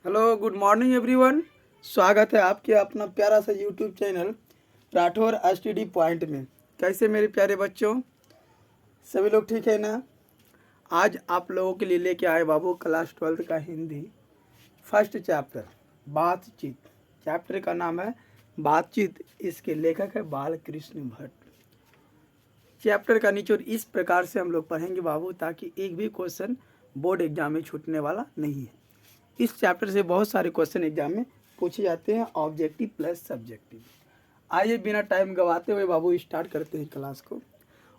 Hello good morning everyone. स्वागत है आपके अपना प्यारा सा YouTube channel Rathore STD point में। कैसे मेरे प्यारे बच्चों, सभी लोग ठीक है ना। आज आप लोगों के लिए लेके आए बाबू क्लास 12 का हिंदी फर्स्ट चैप्टर बातचीत। चैप्टर का नाम है बातचीत। इसके लेखक है बाल कृष्ण भट्ट। चैप्टर का निचोड़ इस प्रकार से हम लोग पढ़ेंगे बाबू, ताकि एक भी क्वेश्चन बोर्ड एग्जाम में छूटने वाला नहीं है। इस चैप्टर से बहुत सारे क्वेश्चन एग्जाम में पूछे जाते हैं, ऑब्जेक्टिव प्लस सब्जेक्टिव। आइए बिना टाइम गवाते हुए बाबू स्टार्ट करते हैं क्लास को।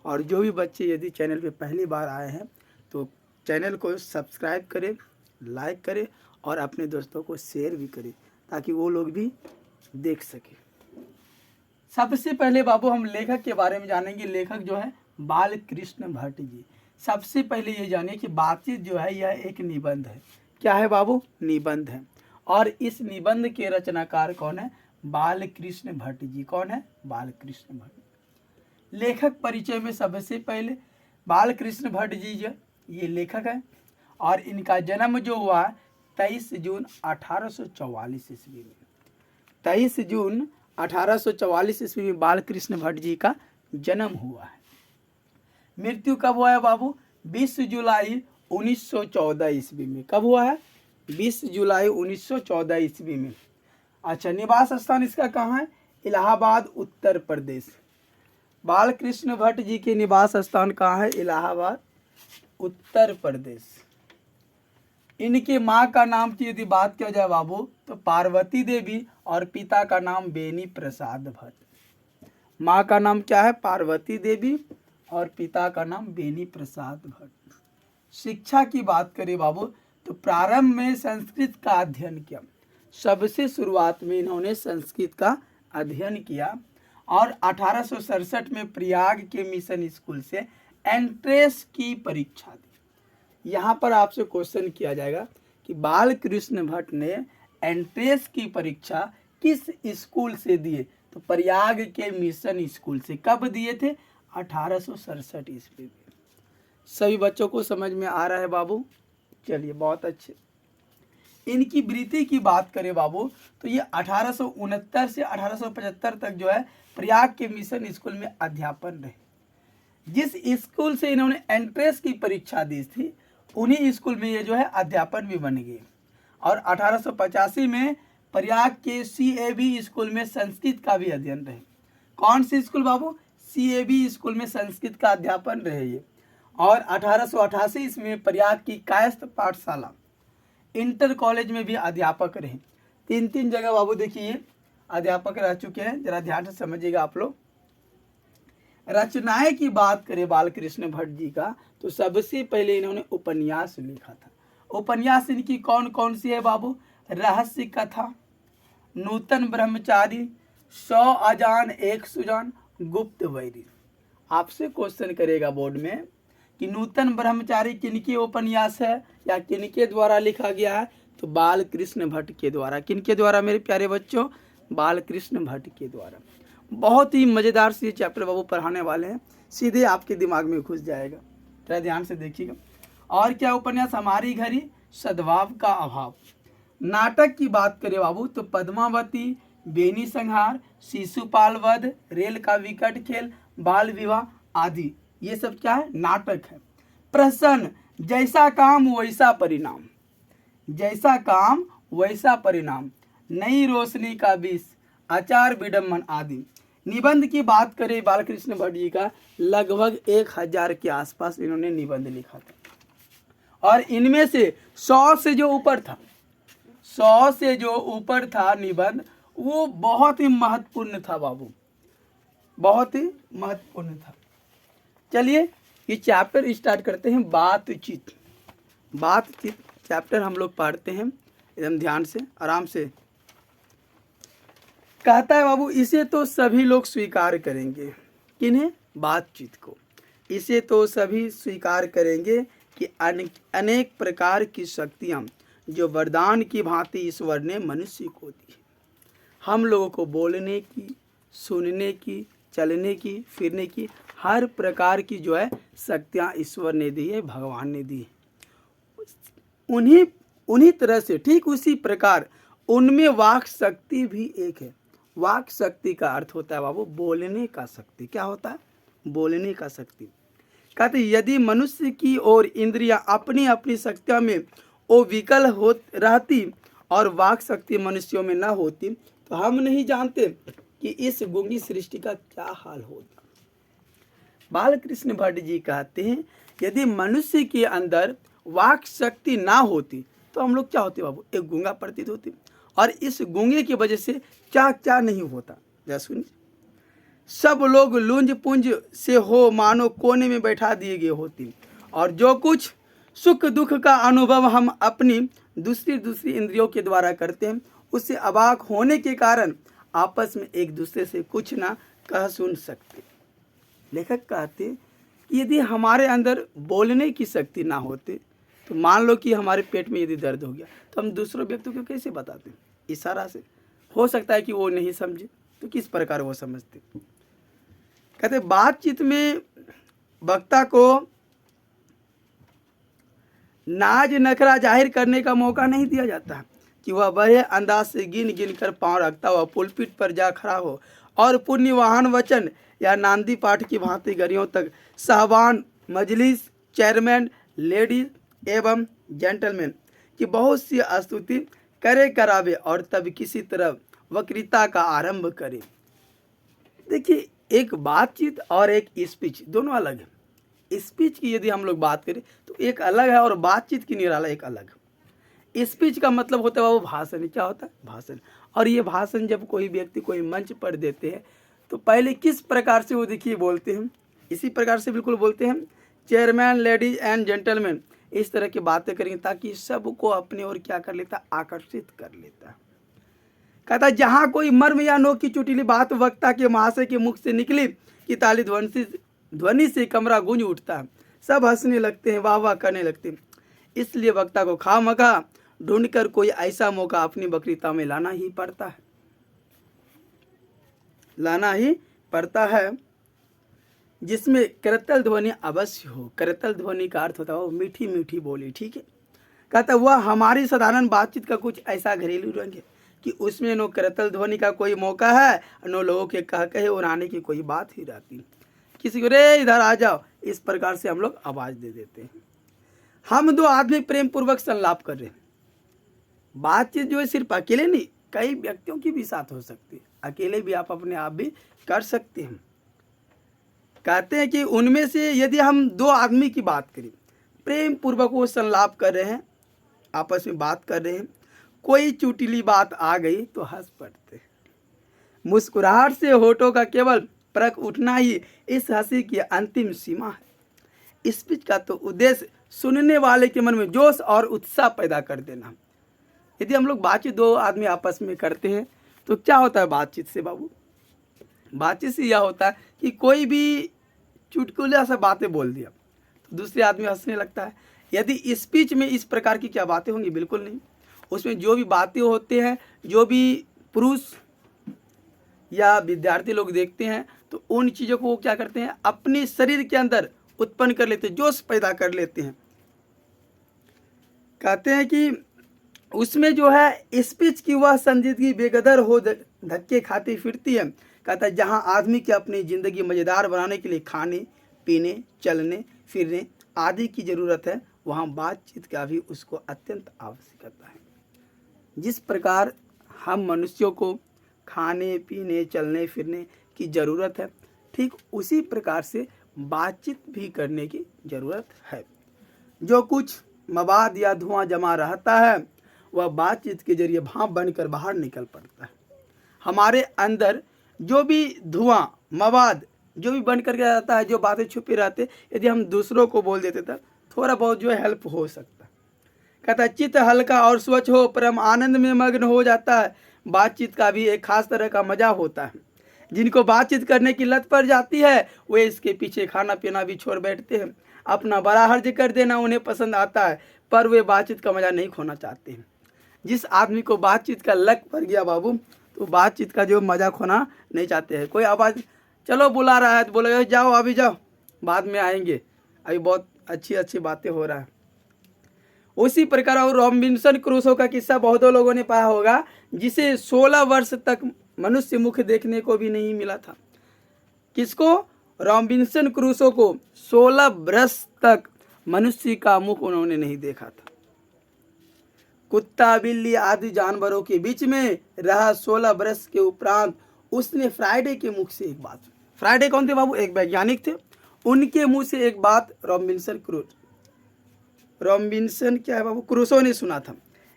और जो भी बच्चे यदि चैनल पे पहली बार आए हैं तो चैनल को सब्सक्राइब करें, लाइक करें और अपने दोस्तों को शेयर भी करें, ताकि वो लोग भी देख सकें। सबसे पहले बाबू हम लेखक के बारे में जानेंगे। लेखक जो है बाल कृष्ण भट्ट जी। सबसे पहले ये जानिए कि बातचीत जो है यह एक निबंध है। क्या है बाबू? निबंध है। और इस निबंध के रचनाकार कौन है? बाल कृष्ण भट्ट जी। कौन है? बाल कृष्ण भट्ट। लेखक परिचय में सबसे पहले बाल कृष्ण भट्ट जी जो ये लेखक है और इनका जन्म जो हुआ 23 जून 1844 ईस्वी में। 23 जून 1844 ईस्वी में बाल कृष्ण भट्ट जी का जन्म हुआ है। मृत्यु कब हुआ है बाबू? 20 जुलाई 1914 ईस्वी में। कब हुआ है? 20 जुलाई 1914 ईस्वी में। अच्छा, निवास स्थान इसका कहाँ है? इलाहाबाद उत्तर प्रदेश। बाल कृष्ण भट्ट जी के निवास स्थान कहाँ है? इलाहाबाद उत्तर प्रदेश। इनके माँ का नाम की यदि बात किया जाए बाबू तो पार्वती देवी और पिता का नाम बेनी प्रसाद भट्ट। माँ का नाम क्या है? पार्वती देवी और पिता का नाम बेनी प्रसाद भट्ट। शिक्षा की बात करें बाबू तो प्रारंभ में संस्कृत का अध्ययन किया। सबसे शुरुआत में इन्होंने संस्कृत का अध्ययन किया और 1867 में प्रयाग के मिशन स्कूल से एंट्रेंस की परीक्षा दी। यहाँ पर आपसे क्वेश्चन किया जाएगा कि बाल कृष्ण भट्ट ने एंट्रेंस की परीक्षा किस स्कूल से दिए? तो प्रयाग के मिशन स्कूल से। कब दिए थे? 1867 ईस्वी में। सभी बच्चों को समझ में आ रहा है बाबू? चलिए, बहुत अच्छे। इनकी वृत्ति की बात करें बाबू तो ये 1869 से 1875 तक जो है प्रयाग के मिशन स्कूल में अध्यापन रहे। जिस स्कूल से इन्होंने एंट्रेंस की परीक्षा दी थी उन्हीं स्कूल में ये जो है अध्यापन भी बन गए। और 1885 में प्रयाग के CAB स्कूल में संस्कृत का भी अध्ययन रहे। कौन सी स्कूल बाबू? CAB स्कूल में संस्कृत का अध्यापन रहे ये। और 1888 ईस्वी में प्रयाग की कायस्थ पाठशाला इंटर कॉलेज में भी अध्यापक रहे। तीन जगह बाबू देखिए अध्यापक रह चुके हैं। जरा ध्यान से समझिएगा आप लोग। रचनाएं की बात करें बाल कृष्ण भट्ट जी का तो सबसे पहले इन्होंने उपन्यास लिखा था। उपन्यास इनकी कौन कौन सी है बाबू? रहस्य कथा, नूतन ब्रह्मचारी, 100 अजान एक सुजान, गुप्त वैरी। आपसे क्वेश्चन करेगा बोर्ड में कि नूतन ब्रह्मचारी किनके उपन्यास है या किनके द्वारा लिखा गया है? तो बाल कृष्ण भट्ट के द्वारा। किनके द्वारा मेरे प्यारे बच्चों? बाल कृष्ण भट्ट के द्वारा। बहुत ही मज़ेदार से चैप्टर बाबू पढ़ाने वाले हैं, सीधे आपके दिमाग में घुस जाएगा। थोड़ा ध्यान से देखिएगा। और क्या उपन्यास? हमारी घड़ी, सद्भाव का अभाव। नाटक की बात करें बाबू तो पद्मावती, बेनी संहार, शिशुपाल वध, रेल का विकट खेल, बाल विवाह आदि, ये सब क्या है? नाटक है। प्रश्न, जैसा काम वैसा परिणाम, जैसा काम वैसा परिणाम, नई रोशनी का विष, आचार विडम्बन आदि। निबंध की बात करें बाल कृष्ण भट्ट जी का लगभग 1000 के आसपास इन्होंने निबंध लिखा था। और इनमें से 100 से जो ऊपर था, 100 से जो ऊपर था निबंध, वो बहुत ही महत्वपूर्ण था बाबू, बहुत ही महत्वपूर्ण था। चलिए ये चैप्टर स्टार्ट करते हैं। बातचीत। बातचीत चैप्टर हम लोग पढ़ते हैं एकदम ध्यान से, आराम से। कहता है बाबू इसे तो सभी लोग स्वीकार करेंगे। किन्हें? बातचीत को। इसे तो सभी स्वीकार करेंगे कि अनेक प्रकार की शक्तियाँ जो वरदान की भांति ईश्वर ने मनुष्य को दी है। हम लोगों को बोलने की, सुनने की, चलने की, फिरने की, हर प्रकार की जो है शक्तियाँ ईश्वर ने दी है, भगवान ने दी है। उन्हीं उन्हीं तरह से ठीक उसी प्रकार उनमें वाक शक्ति भी एक है। वाक शक्ति का अर्थ होता है बाबू बोलने का शक्ति। क्या होता है? बोलने का शक्ति। कहते यदि मनुष्य की और इंद्रियां अपनी अपनी शक्तियों में वो विकल हो रहती और वाक शक्ति मनुष्यों में न होती तो हम नहीं जानते कि इस गूंगी सृष्टि का क्या हाल होता। बालकृष्ण भट्ट जी कहते हैं यदि मनुष्य के अंदर वाक शक्ति ना होती तो हम लोग क्या होते बाबू? एक गूंगा प्रतीत होती। और इस गूंगे की वजह से क्या क्या नहीं होता, जरा सुनिए। सब लोग लुंज पुंज से हो मानो कोने में बैठा दिए गए होती और जो कुछ सुख दुख का अनुभव हम अपनी दूसरी दूसरी इंद्रियों के द्वारा करते हैं उससे अवाक होने के कारण आपस में एक दूसरे से कुछ ना कह सुन सकते। लेखक कहते कि यदि हमारे अंदर बोलने की शक्ति ना होते तो मान लो कि हमारे पेट में यदि दर्द हो गया तो हम दूसरों व्यक्ति को कैसे बताते? इशारा से। हो सकता है कि वो नहीं समझे तो किस प्रकार वो समझते? कहते बातचीत में वक्ता को नाज नखरा जाहिर करने का मौका नहीं दिया जाता कि वह बड़े अंदाज से गिन गिन कर पांव रखता हुआ पुलपिट पर जा खड़ा हो और पुण्यवान वचन या नांदी पाठ की भांति गरियों तक साहबान मजलिस चेयरमैन लेडीज एवं जेंटलमैन की बहुत सी स्तुति करे करावे और तब किसी तरह वक्तृता का आरंभ करे। देखिए एक बातचीत और एक स्पीच दोनों अलग है। स्पीच की यदि हम लोग बात करें तो एक अलग है और बातचीत की निराला एक अलग है। स्पीच का मतलब होता है वो भाषण। क्या होता है? भाषण। और ये भाषण जब कोई व्यक्ति कोई मंच पर देते हैं तो पहले किस प्रकार से वो देखिए बोलते हैं, इसी प्रकार से बिल्कुल बोलते हैं चेयरमैन लेडीज एंड जेंटलमैन, इस तरह की बातें करेंगे ताकि सबको अपनी ओर क्या कर लेता? आकर्षित कर लेता। कहता जहाँ कोई मर्म या नोक की चुटीली बात वक्ता के महाशय के मुख से निकली कि ताली ध्वनि से कमरा गूंज उठता है, सब हंसने लगते हैं, वाह वाह करने लगते हैं। इसलिए वक्ता को खामखा ढूंढकर कोई ऐसा मौका अपनी वक्तृता में लाना ही पड़ता है जिसमें करतल ध्वनि अवश्य हो। करतल ध्वनि का अर्थ होता है वो मीठी मीठी बोली। ठीक है। कहता वह हमारी साधारण बातचीत का कुछ ऐसा घरेलू रंग है कि उसमें नो करतल ध्वनि का कोई मौका है, नो लोगों के कह कहे उड़ाने की कोई बात ही रहती। किसी को रे इधर आ जाओ, इस प्रकार से हम लोग आवाज दे देते हैं। हम दो आदमी प्रेम पूर्वक संलाप कर रहे हैं। बातचीत जो है सिर्फ अकेले नहीं, कई व्यक्तियों की भी साथ हो सकती है। अकेले भी आप अपने आप भी कर सकते हैं। कहते हैं कि उनमें से यदि हम दो आदमी की बात करें, प्रेम पूर्वक वो संलाप कर रहे हैं, आपस में बात कर रहे हैं, कोई चुटीली बात आ गई तो हंस पड़ते। मुस्कुराहट से होठों का केवल प्रक उठना ही इस हंसी की अंतिम सीमा है। स्पीच का तो उद्देश्य सुनने वाले के मन में जोश और उत्साह पैदा कर देना। यदि हम लोग बातचीत दो आदमी आपस में करते हैं तो क्या होता है बातचीत से बाबू? बातचीत से यह होता है कि कोई भी चुटकुला सा बातें बोल दिया तो दूसरे आदमी हंसने लगता है। यदि स्पीच में इस प्रकार की क्या बातें होंगी? बिल्कुल नहीं। उसमें जो भी बातें होते हैं, जो भी पुरुष या विद्यार्थी लोग देखते हैं तो उन चीज़ों को वो क्या करते हैं? अपने शरीर के अंदर उत्पन्न कर लेते हैं, जोश पैदा कर लेते हैं। कहते हैं कि उसमें जो है स्पीच की वह संजीदगी बेकदर हो धक्के खाती फिरती है। कहता है जहाँ आदमी की अपनी ज़िंदगी मज़ेदार बनाने के लिए खाने पीने चलने फिरने आदि की ज़रूरत है, वहाँ बातचीत का भी उसको अत्यंत आवश्यकता है। जिस प्रकार हम मनुष्यों को खाने पीने चलने फिरने की ज़रूरत है, ठीक उसी प्रकार से बातचीत भी करने की ज़रूरत है। जो कुछ मवाद या धुआं जमा रहता है वह बातचीत के जरिए भाप बनकर बाहर निकल पड़ता है। हमारे अंदर जो भी धुआं मवाद जो भी बन करके रहता है, जो बातें छुपी रहते, यदि हम दूसरों को बोल देते तो थोड़ा बहुत जो है हेल्प हो सकता है। कहता है चित्त हल्का और स्वच्छ हो, परम आनंद में मग्न हो जाता है। बातचीत का भी एक खास तरह का मजा होता है। जिनको बातचीत करने की लत पड़ जाती है वे इसके पीछे खाना पीना भी छोड़ बैठते हैं। अपना बड़ा हर्ज कर देना उन्हें पसंद आता है, पर वे बातचीत का मजा नहीं खोना चाहते हैं। जिस आदमी को बातचीत का लत पड़ गया बाबू, तो बातचीत का जो मजा खोना नहीं चाहते हैं। कोई आवाज़ चलो बुला रहा है तो बोलेगा जाओ अभी जाओ, बाद में आएंगे, अभी बहुत अच्छी अच्छी बातें हो रहा है। उसी प्रकार और रॉबिन्सन क्रूसो का किस्सा बहुतों लोगों ने पाया होगा, जिसे 16 वर्ष तक मनुष्य मुख देखने को भी नहीं मिला था। किसको? रॉबिन्सन क्रूसो को 16 वर्ष तक मनुष्य का मुख उन्होंने नहीं देखा था। कुत्ता बिल्ली आदि जानवरों के बीच में रहा 16 वर्ष के उपरांत उसने फ्राइडे के मुख से एक बात, फ्राइडे कौन थे बाबू? एक वैज्ञानिक थे, उनके मुंह से एक बात रॉबिन्सन क्या है बाबू, क्रूसो ने सुना था।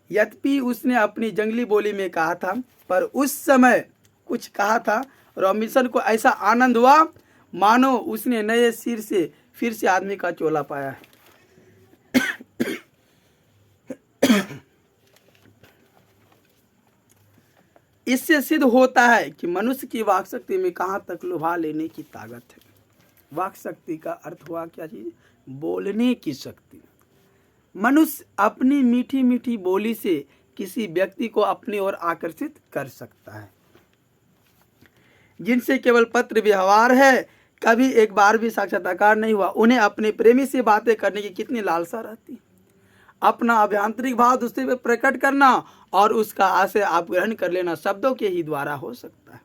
यद्यपि उसने अपनी जंगली बोली में कहा था, पर उस समय कुछ कहा था। रॉबिन्सन को ऐसा आनंद हुआ मानो उसने नए सिर से फिर से आदमी का चोला पाया है। इससे सिद्ध होता है कि मनुष्य की वाक शक्ति में कहाँ तक लुभा लेने की ताकत है। वाक शक्ति का अर्थ हुआ क्या चीज? बोलने की शक्ति। मनुष्य अपनी मीठी मीठी बोली से किसी व्यक्ति को अपनी ओर आकर्षित कर सकता है। जिनसे केवल पत्र व्यवहार है, कभी एक बार भी साक्षात्कार नहीं हुआ, उन्हें अपने प्रेमी से बातें करने की कितनी लालसा रहती है। अपना अभ्यांतरिक भाव दूसरे पे प्रकट करना और उसका आशय आप ग्रहण कर लेना शब्दों के ही द्वारा हो सकता है।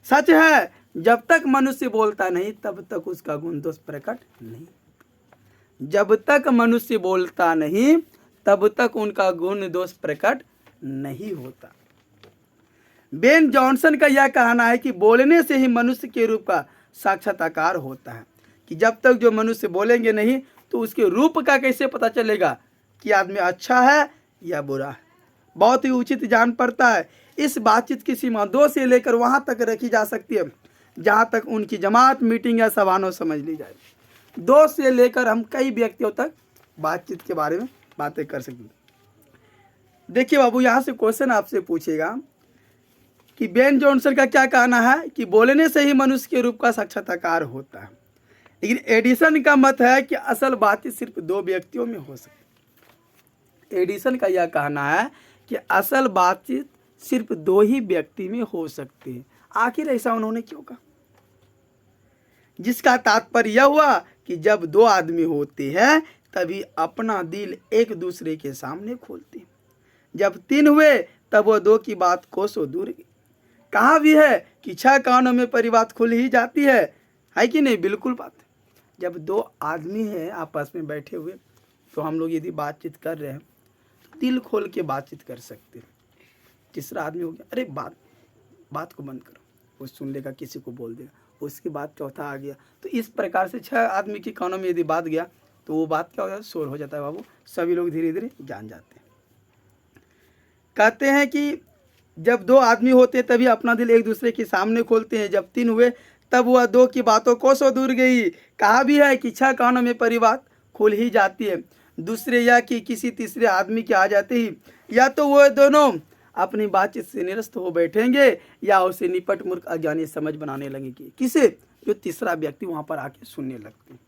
सच है, जब तक मनुष्य बोलता नहीं तब तक उसका गुण दोष प्रकट नहीं। जब तक मनुष्य बोलता नहीं तब तक उनका गुण दोष प्रकट नहीं होता। बेन जॉनसन का यह कहना है कि बोलने से ही मनुष्य के रूप का साक्षात्कार होता है, कि जब तक जो मनुष्य बोलेंगे नहीं तो उसके रूप का कैसे पता चलेगा कि आदमी अच्छा है या बुरा है। बहुत ही उचित जान पड़ता है। इस बातचीत की सीमा 2 से लेकर वहां तक रखी जा सकती है जहां तक उनकी जमात, मीटिंग या सभाओं समझ ली जाए। 2 से लेकर हम कई व्यक्तियों तक बातचीत के बारे में बातें कर सकते हैं। देखिए बाबू, यहाँ से क्वेश्चन आपसे पूछेगा कि बेन जॉनसन का क्या कहना है कि बोलने से ही मनुष्य के रूप का साक्षात्कार होता है, लेकिन एडिसन का मत है कि असल बातचीत सिर्फ 2 व्यक्तियों में हो सकती है। एडिसन का यह कहना है कि असल बातचीत सिर्फ 2 ही व्यक्ति में हो सकती है। आखिर ऐसा उन्होंने क्यों कहा? जिसका तात्पर्य यह हुआ कि जब 2 आदमी होते हैं तभी अपना दिल एक दूसरे के सामने खोलते हैं। जब 3 हुए तब वो 2 की बात कोसों दूर गई। कहा भी है कि 6 कानों में परी बात खुल ही जाती है कि नहीं? बिल्कुल बात है। जब 2 आदमी हैं आपस में बैठे हुए, तो हम लोग यदि बातचीत कर रहे हैं तो दिल खोल के बातचीत कर सकते हैं। तीसरा आदमी हो गया, अरे बात को बंद करो, वो सुन लेगा, किसी को बोल देगा, उसके बाद चौथा आ गया। तो इस प्रकार से 6 आदमी के कानों में यदि बात गया तो वो बात क्या हो जाता है? शोर हो जाता है बाबू। सभी लोग धीरे धीरे जान जाते हैं। कहते हैं कि जब 2 आदमी होते तभी अपना दिल एक दूसरे के सामने खोलते हैं। जब 3 हुए तब वह 2 की बातों कोसों दूर गई। कहा भी है कि 6 कानों में परी बात खुल ही जाती है। दूसरे या कि किसी तीसरे आदमी के आ जाते ही या तो वह दोनों अपनी बातचीत से निरस्त हो बैठेंगे या उसे निपट मूर्ख अज्ञानी समझ बनाने लगेंगे। किसे? जो तीसरा व्यक्ति वहां पर आके सुनने लगते हैं।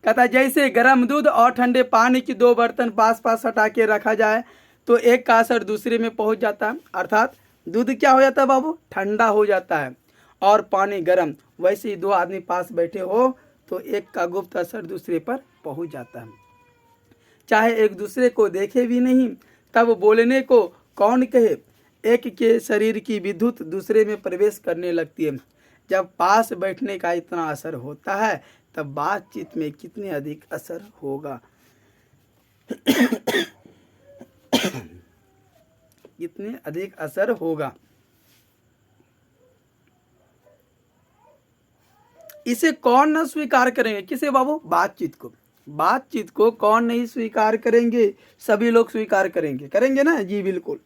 कहता है जैसे गर्म दूध और ठंडे पानी की 2 बर्तन पास पास हटा के रखा जाए तो एक का असर दूसरे में पहुंच जाता है, अर्थात दूध क्या हो जाता है बाबू? ठंडा हो जाता है और पानी गर्म। वैसे ही 2 आदमी पास बैठे हो तो एक का गुप्त असर दूसरे पर पहुंच जाता है। चाहे एक दूसरे को देखे भी नहीं तब बोलने को कौन कहे, एक के शरीर की विद्युत दूसरे में प्रवेश करने लगती है। जब पास बैठने का इतना असर होता है तब बातचीत में कितने अधिक असर होगा। कितने अधिक असर होगा। इसे कौन न स्वीकार करेंगे? किसे बाबू? बातचीत को। बातचीत को कौन नहीं स्वीकार करेंगे? सभी लोग स्वीकार करेंगे। करेंगे ना? जी बिल्कुल।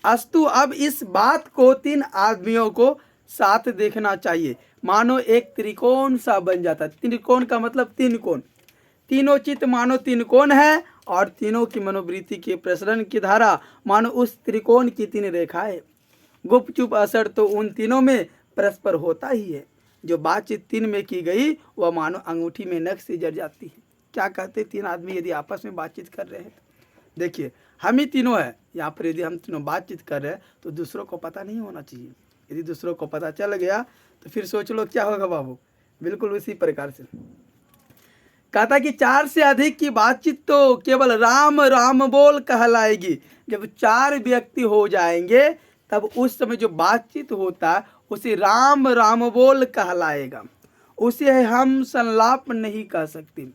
अस्तु अब इस बात को 3 आदमियों को साथ देखना चाहिए। मानो एक त्रिकोण सा बन जाता है। त्रिकोण का मतलब 3 कोण। तीनों चित्त मानो 3 कोण है और तीनों की मनोवृत्ति के प्रसरण की धारा मानो उस त्रिकोण की 3 रेखाएं। गुपचुप असर तो उन तीनों में परस्पर होता ही है। जो बातचीत 3 में की गई वह मानो अंगूठी में नख से जड़ जाती है। क्या कहते? 3 आदमी यदि आपस में बातचीत कर रहे हैं, देखिए हम ही तीनों हैं यहाँ पर, यदि हम तीनों बातचीत कर रहे हैं तो दूसरों को पता नहीं होना चाहिए। यदि दूसरों को पता चल गया तो फिर सोच लो क्या होगा बाबू। बिल्कुल उसी प्रकार से कहता कि 4 से अधिक की बातचीत तो केवल राम राम बोल कहलाएगी। जब 4 व्यक्ति हो जाएंगे तब उस समय जो बातचीत होता है उसे राम राम बोल कहलाएगा, उसे हम संलाप नहीं कह सकते।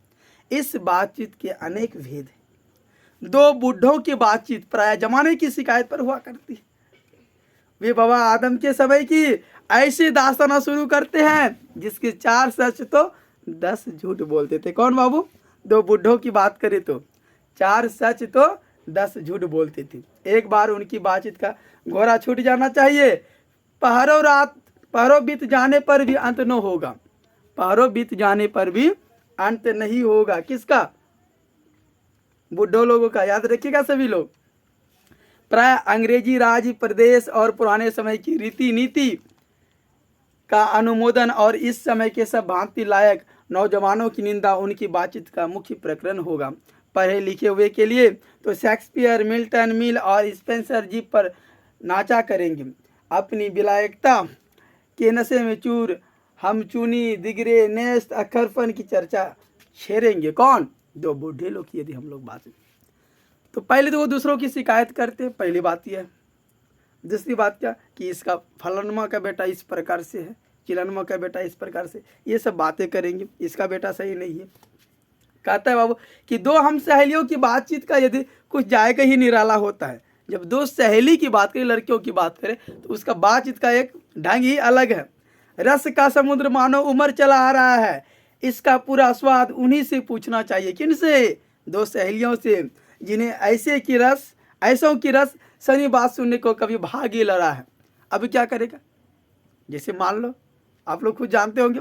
इस बातचीत के अनेक भेद हैं। 2 बूढ़ों की बातचीत प्राय जमाने की शिकायत पर हुआ करती है। वे बाबा आदम के समय की ऐसी दास्ताना शुरू करते हैं जिसके 4 सच तो 10 झूठ बोलते थे। कौन बाबू? 2 बूढ़ों की बात करें तो 4 सच तो 10 झूठ बोलते थे। एक बार उनकी बातचीत का घोड़ा छूट जाना चाहिए। पहरों बीत जाने पर भी अंत न होगा। पहरों बीत जाने पर भी अंत नहीं होगा। किसका? बुढ़ों लोगों का। याद रखिएगा सभी लोग। प्राय अंग्रेजी राज प्रदेश और पुराने समय की रीति नीति का अनुमोदन और इस समय के सब भांति लायक नौजवानों की निंदा उनकी बातचीत का मुख्य प्रकरण होगा। पढ़े लिखे हुए के लिए तो शेक्सपियर, मिल्टन, मिल और स्पेंसर जीप पर नाचा करेंगे। अपनी विलायकता के नशे में चूर हम चूनी, दिगरे, नेस्त, अखरफन की चर्चा छेड़ेंगे। कौन? 2 बूढ़े लोग की यदि हम लोग बात, तो पहले तो वो दूसरों की शिकायत करते, पहली बात यह है। दूसरी बात क्या कि इसका फलनमा का बेटा इस प्रकार से है, चिलनमा का बेटा इस प्रकार से, ये सब बातें करेंगे। इसका बेटा सही नहीं है। कहता है बाबू कि 2 हम सहेलियों की बातचीत का यदि कुछ जायका ही निराला होता है। जब 2 सहेली की बात करें, लड़कियों की बात करें, तो उसका बातचीत का एक ढंग ही अलग है। रस का समुद्र मानो उमर चला आ रहा है, इसका पूरा स्वाद उन्हीं से पूछना चाहिए। किन से? 2 सहेलियों से, जिन्हें ऐसों की रस सनी बात सुनने को कभी भाग ही लड़ा है। अब क्या करेगा? जैसे मान लो आप लोग खुद जानते होंगे,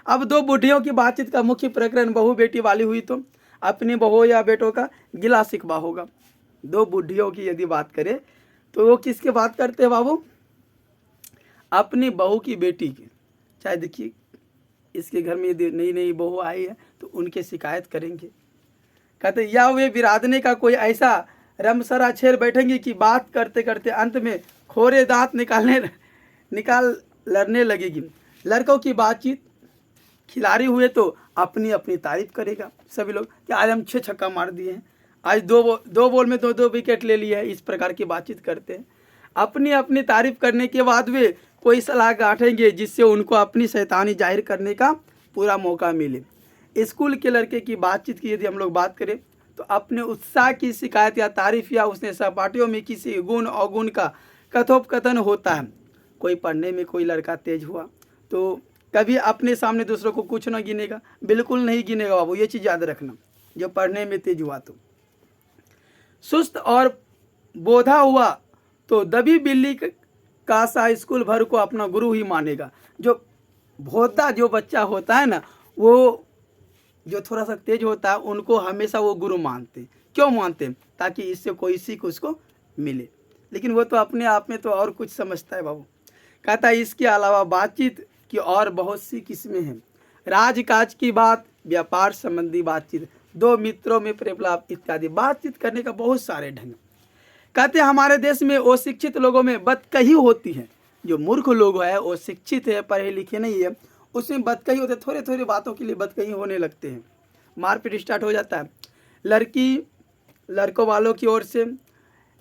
अब 2 बुढ़ियों की बातचीत का मुख्य प्रकरण बहू बेटी वाली हुई तो अपनी बहू या बेटों का गिला शिकवा होगा। 2 बुढ़ियों की यदि बात करें तो वो किसके बात करते हैं बाबू? अपनी बहू की बेटी की। चाहे देखिए इसके घर में यदि नई नई बहू आई है तो उनके शिकायत करेंगे। कहते या वे बिरादने का कोई ऐसा रमसरा छेड़ बैठेंगे कि बात करते करते अंत में खोरे दांत निकाल लड़ने लगेगी। लड़कों की बातचीत खिलाड़ी हुए तो अपनी अपनी तारीफ करेगा सभी लोग कि आज हम 6 छक्का मार दिए हैं, आज 2 बॉल में 2 विकेट ले लिए हैं। इस प्रकार की बातचीत करते हैं। अपनी अपनी तारीफ करने के बाद वे कोई सलाह गांठेंगे जिससे उनको अपनी शैतानी जाहिर करने का पूरा मौका मिले। स्कूल के लड़के की बातचीत की यदि हम लोग बात करें तो अपने उत्साह की शिकायत या तारीफ या उसने सहपाठियों में किसी गुण अवगुण का कथोपकथन होता है। कोई पढ़ने में कोई लड़का तेज हुआ तो कभी अपने सामने दूसरों को कुछ ना गिनेगा, बिल्कुल नहीं गिनेगा बाबू, ये चीज़ याद रखना। जो पढ़ने में तेज हुआ तो सुस्त और बोधा हुआ तो दबी बिल्ली का सा स्कूल भर को अपना गुरु ही मानेगा। जो भोदा जो बच्चा होता है ना, वो जो थोड़ा सा तेज होता है उनको हमेशा वो गुरु मानते। क्यों मानते? ताकि इससे कोई सीख उसको मिले। लेकिन वो तो अपने आप में तो और कुछ समझता है बाबू। कहता है इसके अलावा बातचीत की और बहुत सी किस्में हैं। राजकाज की बात, व्यापार संबंधी बातचीत, 2 मित्रों में प्रेमलाप इत्यादि बातचीत करने का बहुत सारे ढंग। कहते हैं हमारे देश में वो शिक्षित लोगों में बदकही होती है। जो मूर्ख लोग है वो शिक्षित है, पढ़े लिखे नहीं है, उसमें बदकही होते, थोड़े थोड़े बातों के लिए बदकही होने लगते हैं, मारपीट स्टार्ट हो जाता है। लड़की लड़कों वालों की ओर से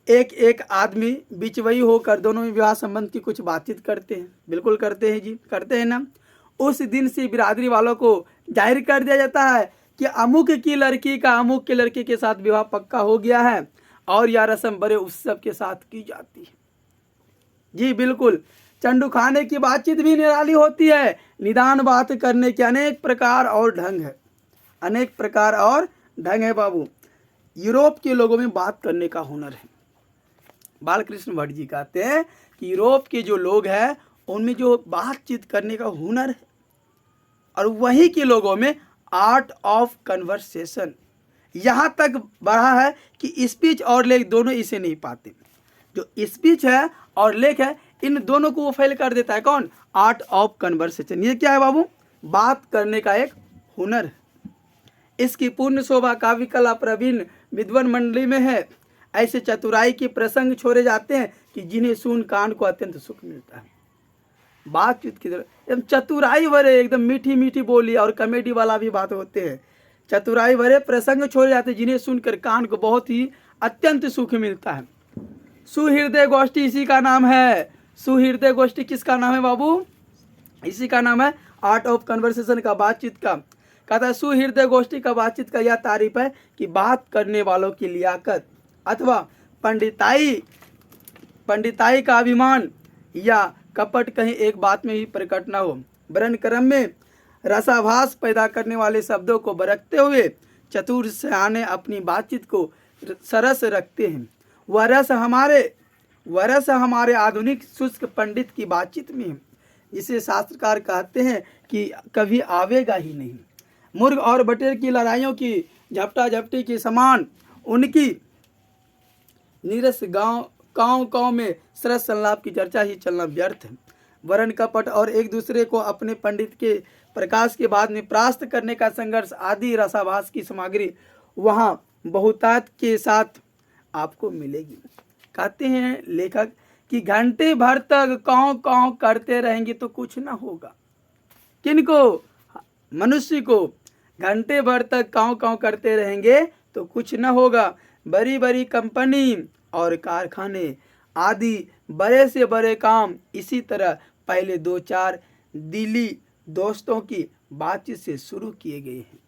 एक आदमी बीच वही होकर दोनों में विवाह संबंध की कुछ बातचीत करते हैं। बिल्कुल करते हैं जी, करते हैं ना। उस दिन से बिरादरी वालों को जाहिर कर दिया जाता है कि अमुक की लड़की का अमुक के लड़के के साथ विवाह पक्का हो गया है और यह रस्म बड़े उत्सव के साथ की जाती है। जी बिल्कुल, चंडू खाने की बातचीत भी निराली होती है। निदान बात करने के अनेक प्रकार और ढंग है, अनेक प्रकार और ढंग है बाबू। यूरोप के लोगों में बात करने का हुनर है। बालकृष्ण भट्ट जी कहते हैं कि यूरोप के जो लोग हैं उनमें जो बातचीत करने का हुनर है, और वहीं के लोगों में आर्ट ऑफ कन्वर्सेशन यहाँ तक बढ़ा है कि स्पीच और लेख दोनों इसे नहीं पाते। जो स्पीच है और लेख है इन दोनों को वो फेल कर देता है। कौन? Art of conversation. ये क्या है बाबू? बात करने का एक हुनर है। इसकी पूर्ण शोभा काव्य कला प्रवीण विद्वान मंडली में है। ऐसे चतुराई के प्रसंग छोड़े जाते हैं कि जिन्हें सुन कान को अत्यंत सुख मिलता है। बातचीत की तरह एकदम चतुराई भरे, एकदम मीठी मीठी बोली और कॉमेडी वाला भी बात होते हैं। चतुराई भरे प्रसंग छोड़े जाते जिन्हें सुनकर कान को बहुत ही अत्यंत सुख मिलता है। सुहृदय गोष्ठी इसी का नाम है। सुहृदय गोष्ठी किसका नाम है बाबू? इसी का नाम है आर्ट ऑफ कन्वर्सेशन का, बातचीत का। कहता है सुहृदय गोष्ठी का बातचीत का यह तारीफ है कि बात करने वालों की लियाकत अथवा पंडिताई का अभिमान या कपट कहीं एक बात में भी प्रकट न हो। वर्ण क्रम में रसाभास पैदा करने वाले शब्दों को बरतते हुए चतुर सयाने अपनी बातचीत को सरस रखते हैं। वह रस हमारे आधुनिक शुष्क पंडित की बातचीत में है, जिसे शास्त्रकार कहते हैं कि कभी आवेगा ही नहीं। मुर्ग और बटेर की लड़ाइयों की झपटा झपटी के समान उनकी नीरस गांव में सरस संलाप की चर्चा ही चलना व्यर्थ है। वर्ण कपट और एक दूसरे को अपने पंडित के प्रकाश के बाद में परास्त करने का संघर्ष आदि रसाभास की सामग्री वहाँ बहुतायत के साथ आपको मिलेगी। कहते हैं लेखक कि घंटे भर तक काँव काँव करते रहेंगे तो कुछ ना होगा। किनको? मनुष्य को। घंटे भर तक काँव काँव करते रहेंगे तो कुछ ना होगा। बड़ी बड़ी कंपनी और कारखाने आदि बड़े से बड़े काम इसी तरह पहले 2-4 दिली दोस्तों की बातचीत से शुरू किए गए हैं।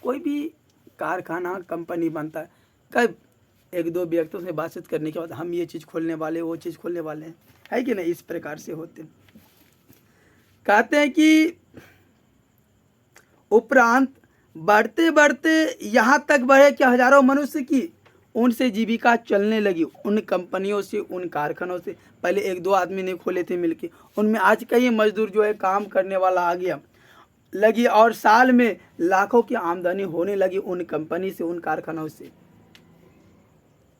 कोई भी कारखाना कंपनी बनता है, कब 1-2 व्यक्तियों से बातचीत करने के बाद हम ये चीज़ खोलने वाले, वो चीज़ खोलने वाले हैं, है कि नहीं? इस प्रकार से होते हैं। कहते हैं कि उपरांत बढ़ते बढ़ते यहाँ तक बढ़े कि हजारों मनुष्य की उनसे जीविका चलने लगी। उन कंपनियों से, उन कारखानों से। पहले 1-2 आदमी ने खोले थे मिलके, उनमें आज कई मजदूर जो है काम करने वाला आ गया लगी और साल में लाखों की आमदनी होने लगी उन कंपनी से, उन कारखानों से।